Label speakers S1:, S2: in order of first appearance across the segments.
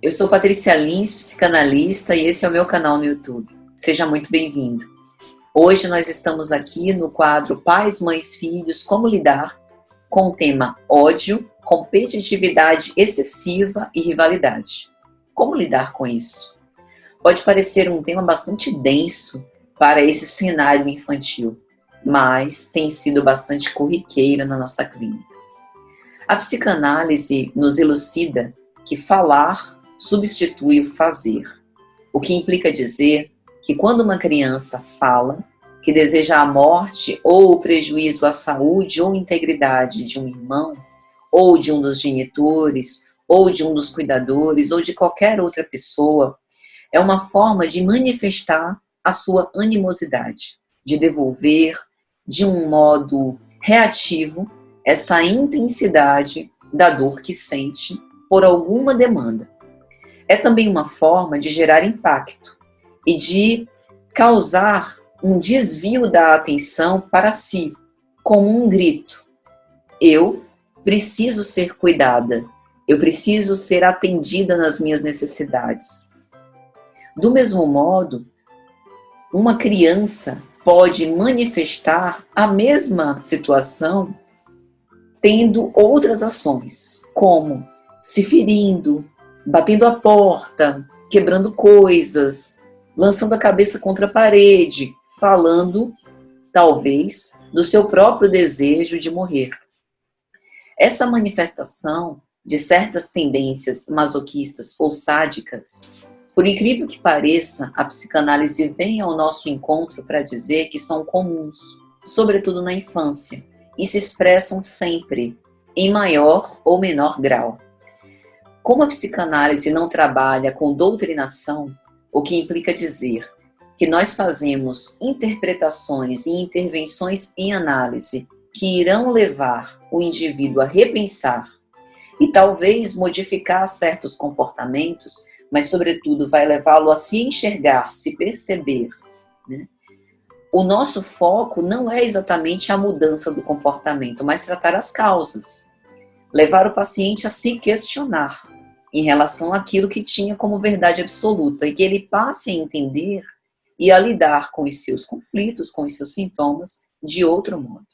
S1: Eu sou Patrícia Lins, psicanalista, e esse é o meu canal no YouTube. Seja muito bem-vindo. Hoje nós estamos aqui no quadro Pais, Mães, Filhos, Como Lidar, com o tema ódio, competitividade excessiva e rivalidade. Como lidar com isso? Pode parecer um tema bastante denso para esse cenário infantil, mas tem sido bastante corriqueiro na nossa clínica. A psicanálise nos elucida que falar substitui o fazer, o que implica dizer que quando uma criança fala que deseja a morte ou o prejuízo à saúde ou integridade de um irmão, ou de um dos genitores, ou de um dos cuidadores, ou de qualquer outra pessoa, é uma forma de manifestar a sua animosidade, de devolver, de um modo reativo, essa intensidade da dor que sente por alguma demanda. É também uma forma de gerar impacto e de causar um desvio da atenção para si, como um grito. Eu preciso ser cuidada, eu preciso ser atendida nas minhas necessidades. Do mesmo modo, uma criança pode manifestar a mesma situação tendo outras ações, como se ferindo, batendo a porta, quebrando coisas, lançando a cabeça contra a parede, falando, talvez, do seu próprio desejo de morrer. Essa manifestação de certas tendências masoquistas ou sádicas, por incrível que pareça, a psicanálise vem ao nosso encontro para dizer que são comuns, sobretudo na infância, e se expressam sempre, em maior ou menor grau. Como a psicanálise não trabalha com doutrinação, o que implica dizer que nós fazemos interpretações e intervenções em análise que irão levar o indivíduo a repensar e talvez modificar certos comportamentos, mas sobretudo vai levá-lo a se enxergar, se perceber, né? O nosso foco não é exatamente a mudança do comportamento, mas tratar as causas. Levar o paciente a se questionar em relação àquilo que tinha como verdade absoluta e que ele passe a entender e a lidar com os seus conflitos, com os seus sintomas de outro modo.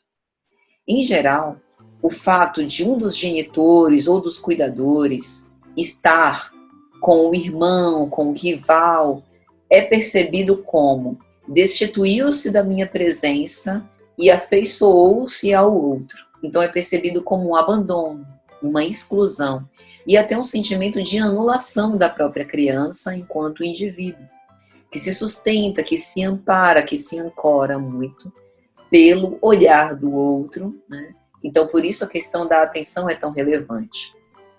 S1: Em geral, o fato de um dos genitores ou dos cuidadores estar com o irmão, com o rival, é percebido como destituiu-se da minha presença e afeiçoou-se ao outro. Então é percebido como um abandono, uma exclusão e até um sentimento de anulação da própria criança enquanto indivíduo, que se sustenta, que se ampara, que se ancora muito pelo olhar do outro, né? Então por isso a questão da atenção é tão relevante.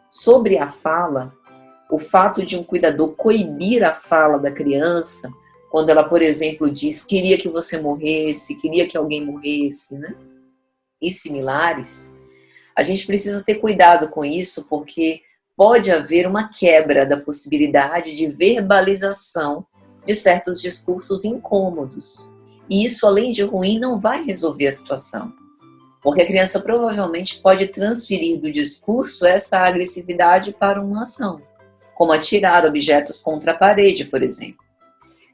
S1: Sobre a fala, o fato de um cuidador coibir a fala da criança, quando ela, por exemplo, diz queria que você morresse, queria que alguém morresse, né? E similares, a gente precisa ter cuidado com isso, porque pode haver uma quebra da possibilidade de verbalização de certos discursos incômodos. E isso, além de ruim, não vai resolver a situação. Porque a criança provavelmente pode transferir do discurso essa agressividade para uma ação, como atirar objetos contra a parede, por exemplo.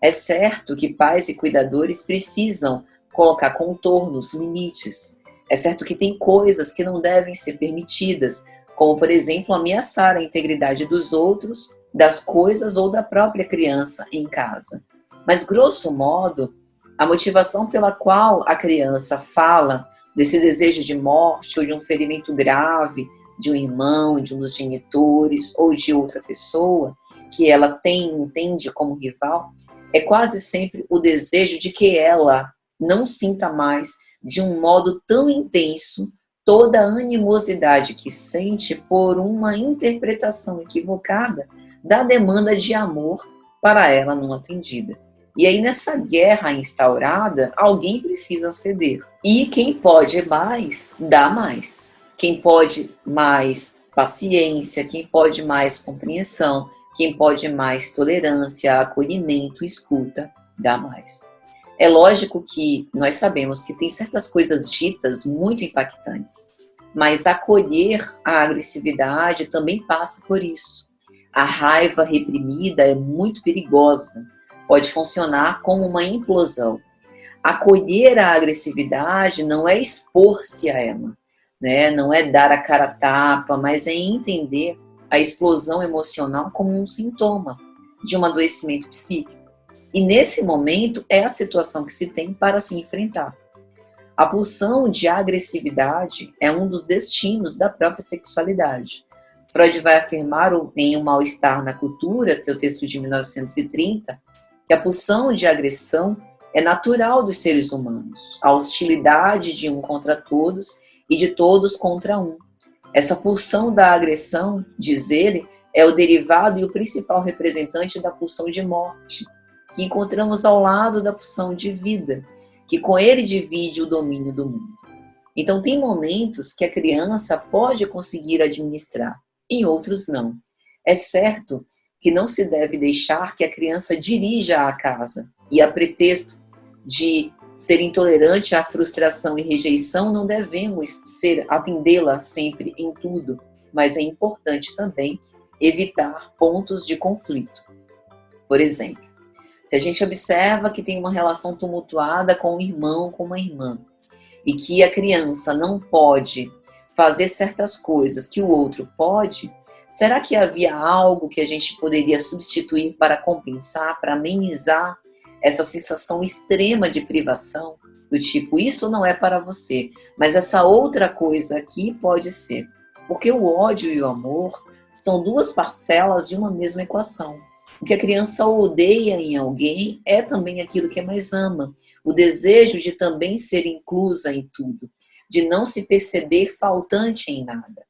S1: É certo que pais e cuidadores precisam colocar contornos, limites. É certo que tem coisas que não devem ser permitidas, como, por exemplo, ameaçar a integridade dos outros, das coisas ou da própria criança em casa. Mas, grosso modo, a motivação pela qual a criança fala desse desejo de morte ou de um ferimento grave de um irmão, de um dos genitores ou de outra pessoa que ela entende como rival, é quase sempre o desejo de que ela não sinta mais de um modo tão intenso toda a animosidade que sente por uma interpretação equivocada da demanda de amor para ela não atendida. E aí nessa guerra instaurada, alguém precisa ceder. E quem pode mais, dá mais. Quem pode mais paciência, quem pode mais compreensão, quem pode mais tolerância, acolhimento, escuta, dá mais. É lógico que nós sabemos que tem certas coisas ditas muito impactantes, mas acolher a agressividade também passa por isso. A raiva reprimida é muito perigosa, pode funcionar como uma implosão. Acolher a agressividade não é expor-se a ela, né? Não é dar a cara a tapa, mas é entender a explosão emocional como um sintoma de um adoecimento psíquico. E nesse momento é a situação que se tem para se enfrentar. A pulsão de agressividade é um dos destinos da própria sexualidade. Freud vai afirmar em O Mal-Estar na Cultura, seu texto de 1930, que a pulsão de agressão é natural dos seres humanos, a hostilidade de um contra todos e de todos contra um. Essa pulsão da agressão, diz ele, é o derivado e o principal representante da pulsão de morte, que encontramos ao lado da pulsão de vida, que com ele divide o domínio do mundo. Então tem momentos que a criança pode conseguir administrar, em outros não. É certo que não se deve deixar que a criança dirija a casa, e a pretexto de ser intolerante à frustração e rejeição, não devemos atendê-la sempre em tudo, mas é importante também evitar pontos de conflito. Por exemplo, se a gente observa que tem uma relação tumultuada com um irmão, com uma irmã, e que a criança não pode fazer certas coisas que o outro pode, será que havia algo que a gente poderia substituir para compensar, para amenizar essa sensação extrema de privação? Do tipo, isso não é para você, mas essa outra coisa aqui pode ser. Porque o ódio e o amor são duas parcelas de uma mesma equação. O que a criança odeia em alguém é também aquilo que mais ama. O desejo de também ser inclusa em tudo, de não se perceber faltante em nada.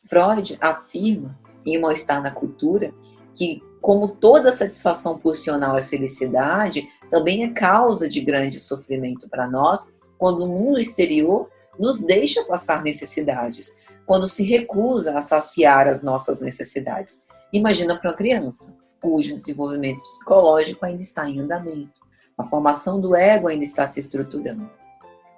S1: Freud afirma, em O Mal-Estar na Cultura, que como toda satisfação pulsional é felicidade, também é causa de grande sofrimento para nós quando o mundo exterior nos deixa passar necessidades, quando se recusa a saciar as nossas necessidades. Imagina para uma criança, cujo desenvolvimento psicológico ainda está em andamento, a formação do ego ainda está se estruturando.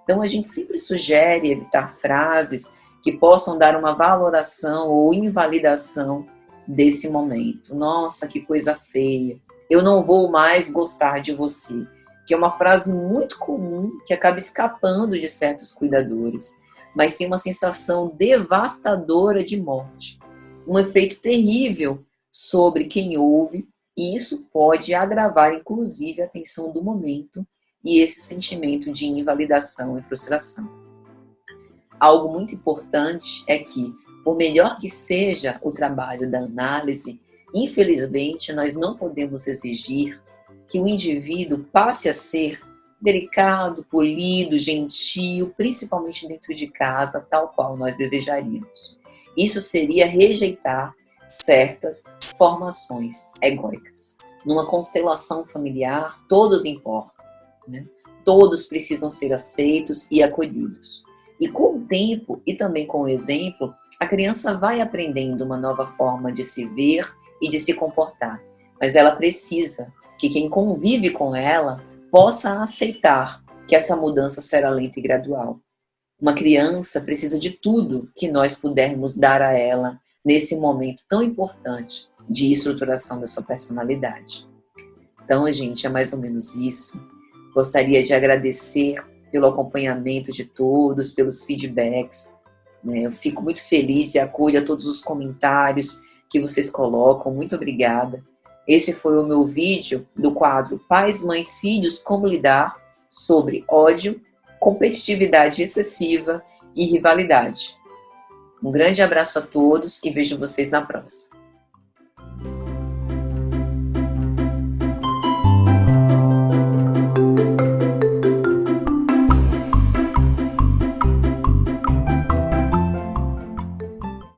S1: Então a gente sempre sugere evitar frases que possam dar uma valoração ou invalidação desse momento. Nossa, que coisa feia. Eu não vou mais gostar de você. Que é uma frase muito comum que acaba escapando de certos cuidadores, mas tem uma sensação devastadora de morte. Um efeito terrível sobre quem ouve, e isso pode agravar, inclusive, a tensão do momento e esse sentimento de invalidação e frustração. Algo muito importante é que, por melhor que seja o trabalho da análise, infelizmente, nós não podemos exigir que o indivíduo passe a ser delicado, polido, gentil, principalmente dentro de casa, tal qual nós desejaríamos. Isso seria rejeitar certas formações egóicas. Numa constelação familiar, todos importam, né? Todos precisam ser aceitos e acolhidos. E com o tempo e também com o exemplo, a criança vai aprendendo uma nova forma de se ver e de se comportar, mas ela precisa que quem convive com ela possa aceitar que essa mudança será lenta e gradual. Uma criança precisa de tudo que nós pudermos dar a ela nesse momento tão importante de estruturação da sua personalidade. Então, gente, é mais ou menos isso. Gostaria de agradecer pelo acompanhamento de todos, pelos feedbacks, né? Eu fico muito feliz e acolho a todos os comentários que vocês colocam. Muito obrigada. Esse foi o meu vídeo do quadro Pais, Mães, Filhos, Como Lidar, sobre ódio, competitividade excessiva e rivalidade. Um grande abraço a todos e vejo vocês na próxima.